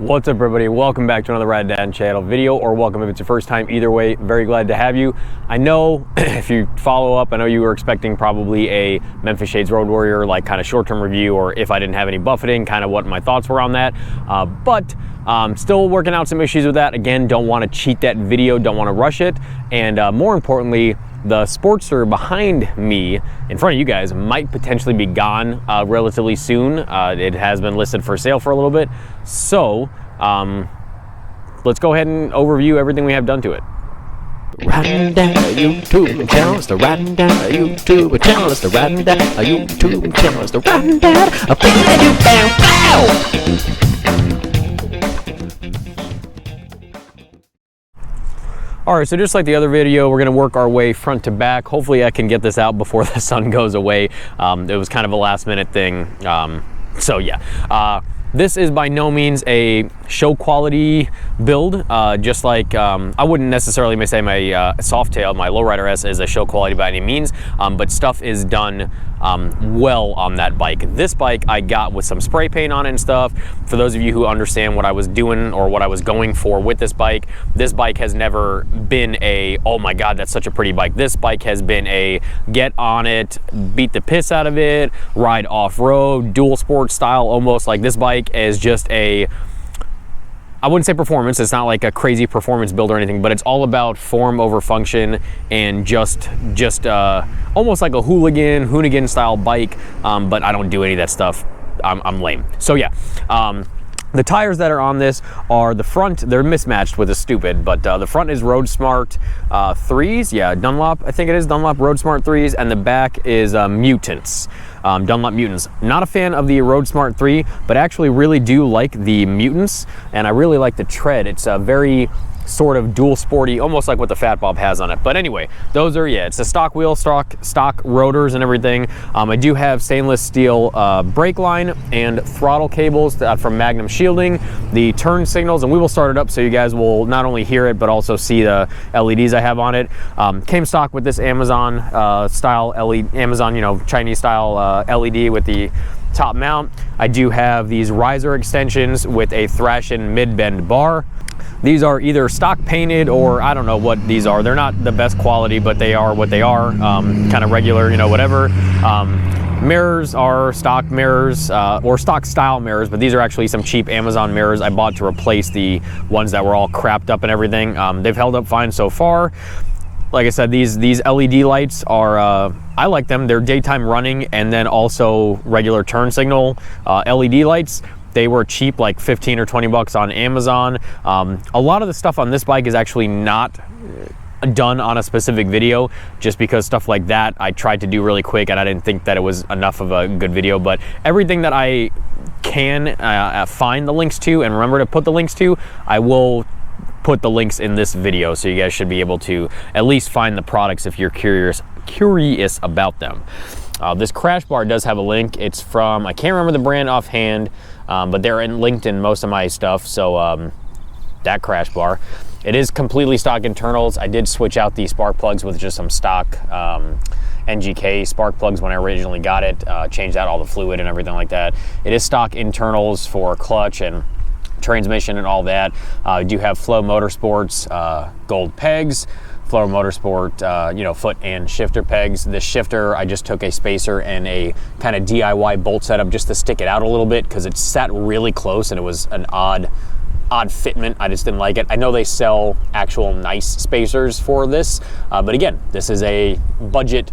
What's up, everybody? Welcome back to another Ridin channel video, or welcome if it's your first time. Either way, very glad to have you. I know if you follow up, I know you were expecting probably a Memphis Shades Road Warrior like kind of short-term review, or if I didn't have any buffeting, kind of what my thoughts were on that. But still working out some issues with that. Again, don't want to cheat that video, don't want to rush it, and more importantly, the Sportster behind me in front of you guys might potentially be gone relatively soon. It has been listed for sale for a little bit. So let's go ahead and overview everything we have done to it. Ridin YouTube channel, it's the Ridin YouTube channel, it's the Ridin YouTube channel, it's the Ridin a thing that you found. All right, so just like the other video, we're gonna work our way front to back. Hopefully I can get this out before the sun goes away. It was kind of a last minute thing. So yeah, this is by no means a show quality build. Just like, I wouldn't necessarily say my Softail, my Lowrider S, is a show quality by any means, but stuff is done well on that bike. This bike I got with some spray paint on it and stuff. For those of you who understand what I was doing or what I was going for with this bike has never been a, oh my God, that's such a pretty bike. This bike has been a get on it, beat the piss out of it, ride off-road, dual sport style almost. Like, this bike is just a, I wouldn't say performance, it's not like a crazy performance build or anything, but it's all about form over function and just almost like a hoonigan style bike, but I don't do any of that stuff. I'm lame. So yeah, the tires that are on this are the front, they're mismatched with a stupid, but the front is Road Smart 3s, yeah, Dunlop, I think it is, Dunlop Road Smart 3s, and the back is Mutants. Dunlop Mutants. Not a fan of the Road Smart 3, but actually really do like the Mutants, and I really like the tread. It's a very sort of dual sporty, almost like what the Fat Bob has on it. But anyway, those are, yeah, it's a stock wheel, stock rotors and everything. I do have stainless steel brake line and throttle cables from Magnum Shielding, the turn signals, and we will start it up so you guys will not only hear it, but also see the LEDs I have on it. Came stock with this Amazon style LED, Amazon, you know, Chinese style LED with the top mount. I do have these riser extensions with a Thrashin mid-bend bar. These are either stock painted or I don't know what these are. They're not the best quality, but they are what they are, kind of regular, you know, whatever. Mirrors are stock mirrors or stock style mirrors, but these are actually some cheap Amazon mirrors I bought to replace the ones that were all crapped up and everything. They've held up fine so far. Like I said, these LED lights are, I like them. They're daytime running and then also regular turn signal LED lights. They were cheap, like 15 or 20 bucks on Amazon. A lot of the stuff on this bike is actually not done on a specific video, just because stuff like that I tried to do really quick and I didn't think that it was enough of a good video. But everything that I can find the links to and remember to put the links to, I will put the links in this video, so you guys should be able to at least find the products if you're curious about them. This crash bar does have a link. It's from, I can't remember the brand offhand, but they're linked in most of my stuff. So that crash bar, it is completely stock internals. I did switch out the spark plugs with just some stock NGK spark plugs when I originally got it, changed out all the fluid and everything like that. It is stock internals for clutch and transmission and all that. I do have Flow Motorsports gold pegs, Flow Motorsport, you know, foot and shifter pegs. This shifter, I just took a spacer and a kind of DIY bolt setup just to stick it out a little bit because it sat really close and it was an odd fitment. I just didn't like it. I know they sell actual nice spacers for this, but again, this is a budget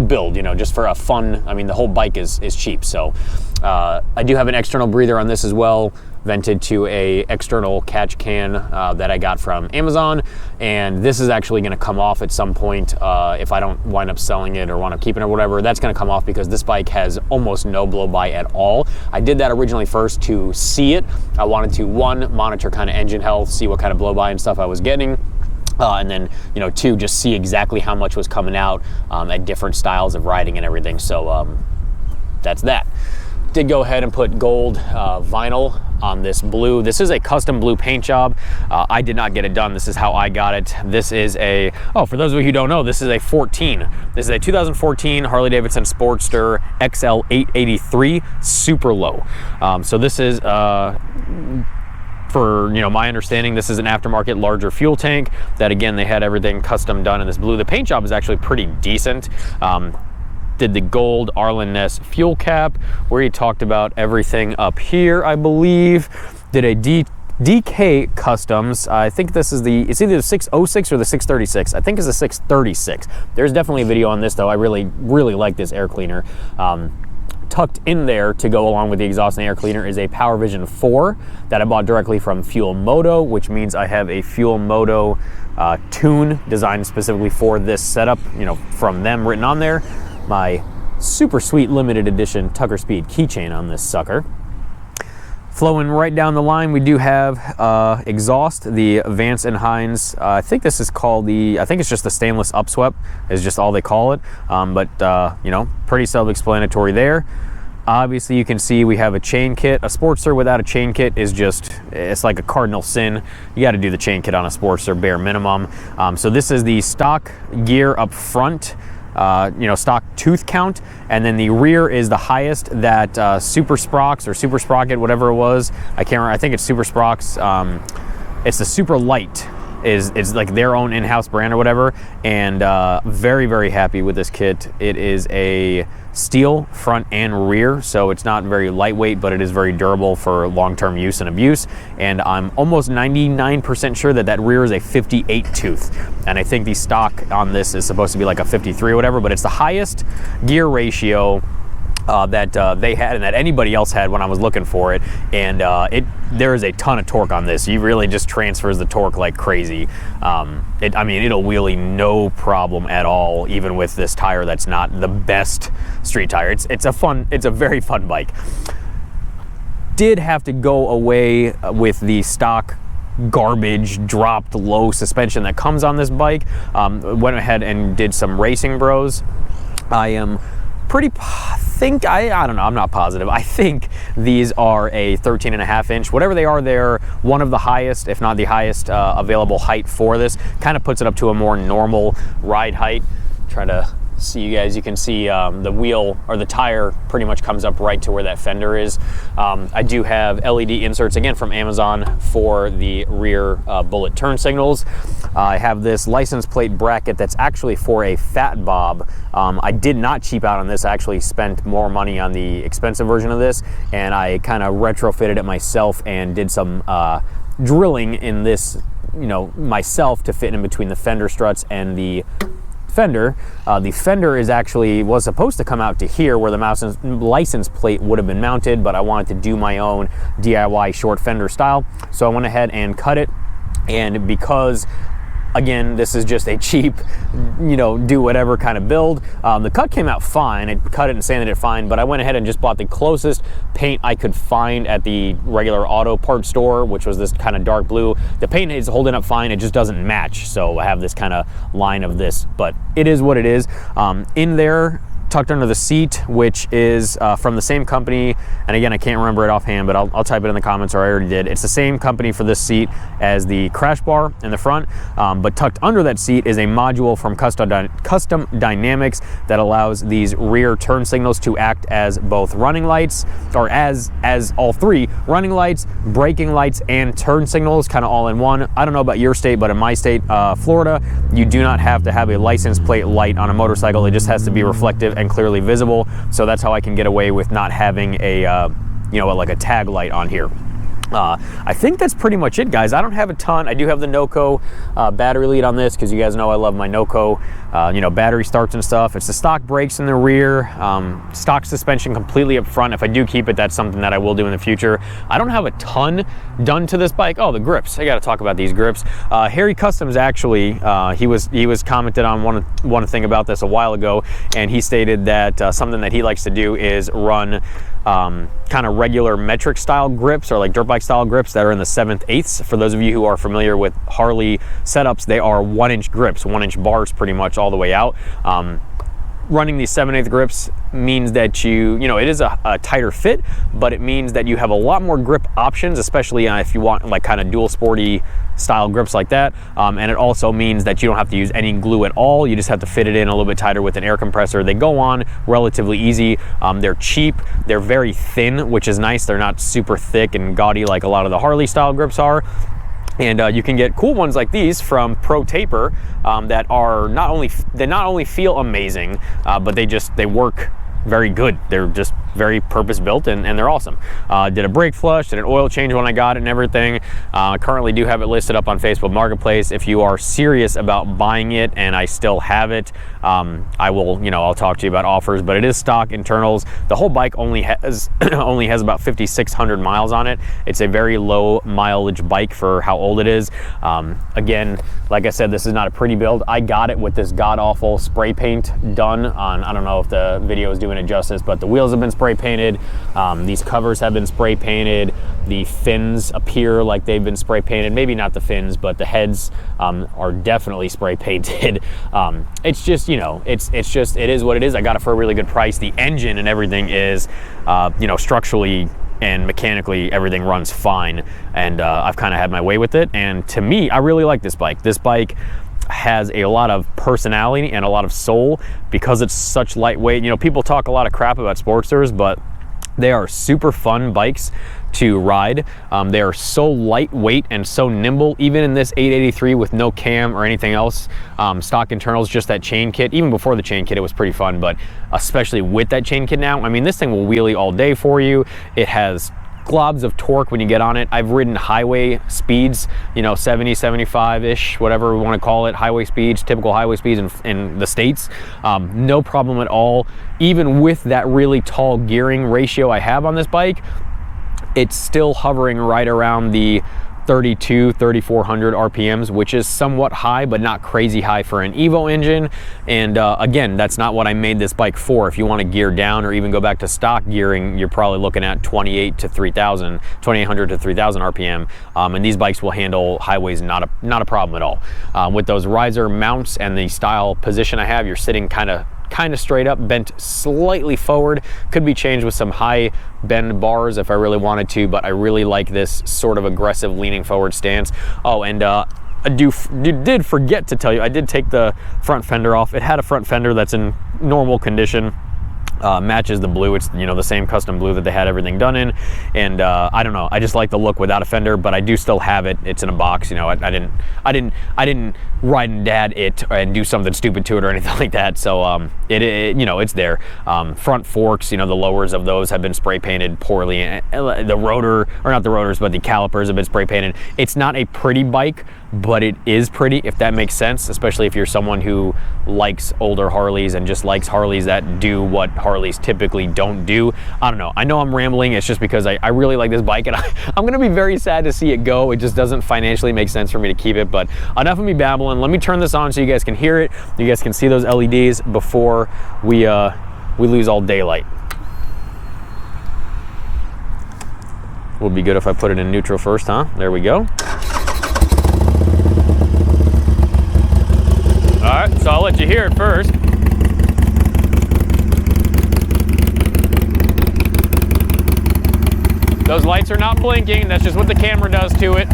build, you know, just for a fun, I mean, the whole bike is cheap. So I do have an external breather on this as well, vented to a external catch can that I got from Amazon, and this is actually going to come off at some point if I don't wind up selling it or want to keep it or whatever. That's going to come off because this bike has almost no blow by at all. I did that originally first to see it. I wanted to, one, monitor kind of engine health, see what kind of blow by and stuff I was getting. And then, you know, two, just see exactly how much was coming out at different styles of riding and everything. So that's that. Did go ahead and put gold vinyl on this blue. This is a custom blue paint job. I did not get it done. This is how I got it. This is a, oh, for those of you who don't know, this is a 14. This is a 2014 Harley Davidson Sportster XL883 super low. So this is For, you know, my understanding, this is an aftermarket larger fuel tank that, again, they had everything custom done in this blue. The paint job is actually pretty decent. Did the gold Arlen Ness fuel cap, where he talked about everything up here, I believe. Did a DK Customs. I think this is it's either the 606 or the 636. I think it's the 636. There's definitely a video on this, though. I really like this air cleaner. Tucked in there to go along with the exhaust and air cleaner is a Power Vision 4 that I bought directly from Fuel Moto, which means I have a Fuel Moto tune designed specifically for this setup, you know, from them written on there. My super sweet limited edition Tucker Speed keychain on this sucker. Flowing right down the line, we do have exhaust, the Vance & Hines. I think this is called I think it's just the stainless upswept is just all they call it. You know, pretty self-explanatory there. Obviously, you can see we have a chain kit. A Sportster without a chain kit is it's like a cardinal sin. You got to do the chain kit on a Sportster, bare minimum. So this is the stock gear up front. You know, stock tooth count, and then the rear is the highest that Super Sprox or Super Sprocket, whatever it was, I can't remember, I think it's Super Sprox, it's the Super Light, is like their own in-house brand or whatever, and very happy with this kit. It is a steel front and rear, so it's not very lightweight, but it is very durable for long-term use and abuse. And I'm almost 99% sure that rear is a 58 tooth, and I think the stock on this is supposed to be like a 53 or whatever, but it's the highest gear ratio that they had and that anybody else had when I was looking for it. And there is a ton of torque on this. You really just transfers the torque like crazy. I mean, it'll wheelie no problem at all, even with this tire that's not the best street tire. It's a very fun bike. Did have to go away with the stock garbage dropped low suspension that comes on this bike. Went ahead and did some Racing Bros. I am I don't know, I'm not positive. I think these are a 13.5-inch. Whatever they are, they're one of the highest, if not the highest, available height for this. Kind of puts it up to a more normal ride height. Try to see you guys. You can see the wheel or the tire pretty much comes up right to where that fender is. I do have LED inserts, again, from Amazon for the rear bullet turn signals. I have this license plate bracket that's actually for a Fat Bob. I did not cheap out on this. I actually spent more money on the expensive version of this, and I kind of retrofitted it myself and did some drilling in this, you know, myself to fit in between the fender struts and the fender. The fender was supposed to come out to here where the license plate would have been mounted, but I wanted to do my own DIY short fender style, so I went ahead and cut it. And because, again, this is just a cheap, you know, do whatever kind of build. The cut came out fine. I cut it and sanded it fine, but I went ahead and just bought the closest paint I could find at the regular auto parts store, which was this kind of dark blue. The paint is holding up fine. It just doesn't match, so I have this kind of line of this, but it is what it is. In there, tucked under the seat, which is from the same company, and again, I can't remember it offhand, but I'll type it in the comments, or I already did. It's the same company for this seat as the crash bar in the front, but tucked under that seat is a module from Custom Dynamics that allows these rear turn signals to act as both running lights, or as all three, running lights, braking lights, and turn signals, kind of all in one. I don't know about your state, but in my state, Florida, you do not have to have a license plate light on a motorcycle. It just has to be reflective and clearly visible, so that's how I can get away with not having a like a tag light on here. I think that's pretty much it, guys. I don't have a ton. I do have the Noco battery lead on this, because you guys know I love my Noco battery starts and stuff. It's the stock brakes in the rear, stock suspension completely up front. If I do keep it, that's something that I will do in the future. I don't have a ton done to this bike. Oh, the grips. I got to talk about these grips. Harry Customs, actually, he was commented on one thing about this a while ago, and he stated that something that he likes to do is run kind of regular metric style grips, or like dirt bike style grips that are in the 7/8. For those of you who are familiar with Harley setups, they are 1-inch grips, 1-inch bars pretty much all the way out. running these 7/8 grips means that you know, it is a tighter fit, but it means that you have a lot more grip options, especially if you want like kind of dual sporty style grips like that. And it also means that you don't have to use any glue at all. You just have to fit it in a little bit tighter with an air compressor. They go on relatively easy. They're cheap. They're very thin, which is nice. They're not super thick and gaudy like a lot of the Harley style grips are. And you can get cool ones like these from Pro Taper that are not only feel amazing, but they work very good. They're just very purpose-built, and they're awesome. Did a brake flush, did an oil change when I got it and everything. Currently do have it listed up on Facebook Marketplace. If you are serious about buying it, and I still have it, I will, you know, I'll talk to you about offers, but it is stock internals. The whole bike only has about 5,600 miles on it. It's a very low mileage bike for how old it is. Again, like I said, this is not a pretty build. I got it with this god-awful spray paint done on, I don't know if the video is doing it justice, but the wheels have been spray painted. These covers have been spray painted. The fins appear like they've been spray painted. Maybe not the fins, but the heads are definitely spray painted. It's just, you know, it is what it is. I got it for a really good price. The engine and everything is, you know, structurally and mechanically everything runs fine, and I've kind of had my way with it. And to me, I really like this bike. This bike has a lot of personality and a lot of soul because it's such lightweight. You know, people talk a lot of crap about Sportsters, but they are super fun bikes to ride. They are so lightweight and so nimble, even in this 883 with no cam or anything else. Stock internals, just that chain kit. Even before the chain kit, it was pretty fun, but especially with that chain kit now, I mean, this thing will wheelie all day for you. It has globs of torque when you get on it. I've ridden highway speeds, you know, 70, 75-ish, whatever we want to call it, highway speeds, typical highway speeds in the States. No problem at all. Even with that really tall gearing ratio I have on this bike, it's still hovering right around the 3,400 RPMs, which is somewhat high, but not crazy high for an Evo engine. And again, that's not what I made this bike for. If you want to gear down or even go back to stock gearing, you're probably looking at 2,800 to 3,000 RPM. And these bikes will handle highways not a problem at all. With those riser mounts and the style position I have, you're sitting kind of straight up, bent slightly forward. Could be changed with some high bend bars if I really wanted to, but I really like this sort of aggressive leaning forward stance. Oh, and I did forget to tell you, I did take the front fender off. It had a front fender that's in normal condition. Matches the blue. It's, you know, the same custom blue that they had everything done in, and I don't know, I just like the look without a fender, but I do still have it. It's in a box, you know. I didn't ride and dad it and do something stupid to it or anything like that, so it you know, it's there. Front forks, you know, the lowers of those have been spray painted poorly. The rotor, or not the rotors, but the calipers have been spray painted. It's not a pretty bike, but it is pretty, if that makes sense, especially if you're someone who likes older Harleys and just likes Harleys that do what Harleys typically don't do. I don't know. I know I'm rambling. It's just because I really like this bike, and I'm going to be very sad to see it go. It just doesn't financially make sense for me to keep it, but enough of me babbling. Let me turn this on so you guys can hear it. You guys can see those LEDs before we lose all daylight. Would be good if I put it in neutral first, huh? There we go. All right, so I'll let you hear it first. Those lights are not blinking. That's just what the camera does to it.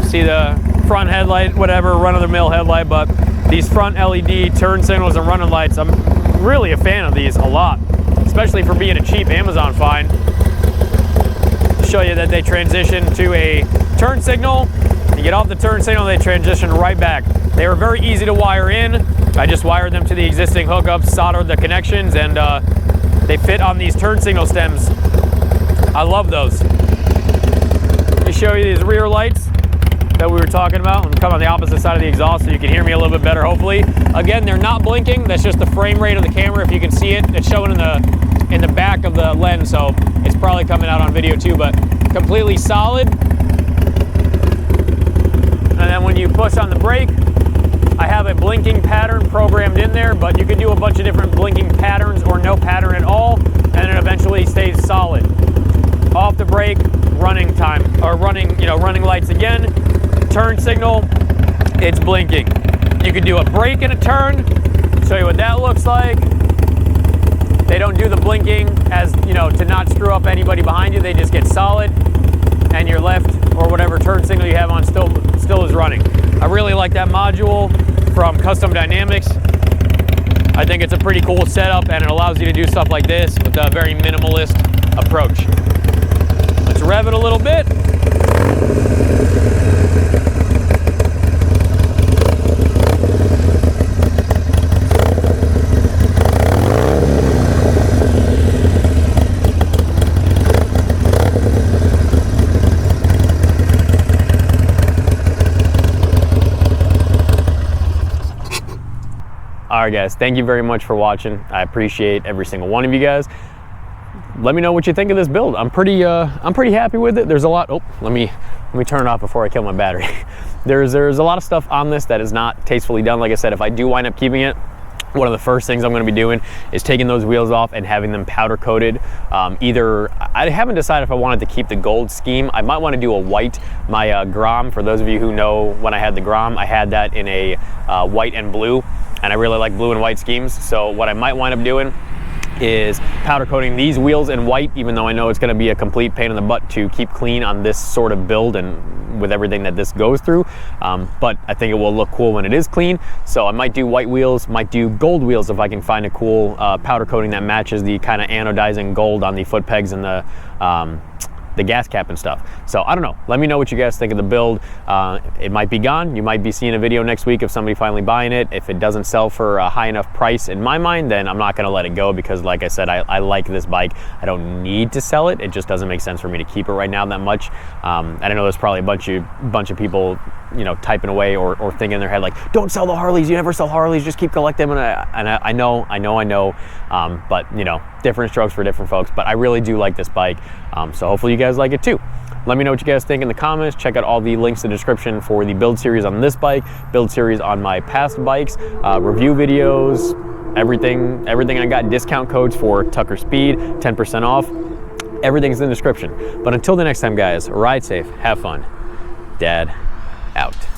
See the front headlight, whatever, run-of-the-mill headlight, but these front LED turn signals and running lights, I'm really a fan of these a lot, especially for being a cheap Amazon find. To show you that they transition to a turn signal. You get off the turn signal, they transition right back. They were very easy to wire in. I just wired them to the existing hookups, soldered the connections, and they fit on these turn signal stems. I love those. Let me show you these rear lights that we were talking about. I'm come on the opposite side of the exhaust so you can hear me a little bit better, hopefully. Again, they're not blinking. That's just the frame rate of the camera. If you can see it, it's showing in the back of the lens, so it's probably coming out on video too, but completely solid. And then when you push on the brake, I have a blinking pattern programmed in there, but you can do a bunch of different blinking patterns or no pattern at all, and it eventually stays solid. Off the brake, running time, or running lights again. Turn signal, it's blinking. You can do a brake and a turn, show you what that looks like. They don't do the blinking as, you know, to not screw up anybody behind you. They just get solid, and your left or whatever turn signal you have on still is running. I really like that module from Custom Dynamics. I think it's a pretty cool setup, and it allows you to do stuff like this with a very minimalist approach. Let's rev it a little bit. All right, guys, thank you very much for watching. I appreciate every single one of you guys. Let me know what you think of this build. I'm pretty happy with it. There's a lot. Oh, let me turn it off before I kill my battery. There's a lot of stuff on this that is not tastefully done. Like I said, if I do wind up keeping it, one of the first things I'm going to be doing is taking those wheels off and having them powder coated. Either, I haven't decided if I wanted to keep the gold scheme. I might want to do a white. My Grom, for those of you who know when I had the Grom, I had that in a white and blue, and I really like blue and white schemes. So what I might wind up doing is powder coating these wheels in white, even though I know it's going to be a complete pain in the butt to keep clean on this sort of build and with everything that this goes through. But I think it will look cool when it is clean. So I might do white wheels, might do gold wheels if I can find a cool powder coating that matches the kind of anodizing gold on the foot pegs and the gas cap and stuff. So I don't know. Let me know what you guys think of the build. It might be gone. You might be seeing a video next week of somebody finally buying it. If it doesn't sell for a high enough price in my mind, then I'm not going to let it go, because like I said, I like this bike. I don't need to sell it. It just doesn't make sense for me to keep it right now that much. And I know there's probably a bunch of people, you know, typing away or thinking in their head like, don't sell the Harleys. You never sell Harleys. Just keep collecting them. And I know. But you know, different strokes for different folks. But I really do like this bike. So hopefully you guys like it too. Let me know what you guys think in the comments. Check out all the links in the description for the build series on this bike, build series on my past bikes, review videos, everything I got, discount codes for Tucker Speed, 10% off. Everything's in the description. But until the next time, guys, ride safe, have fun. Dad out.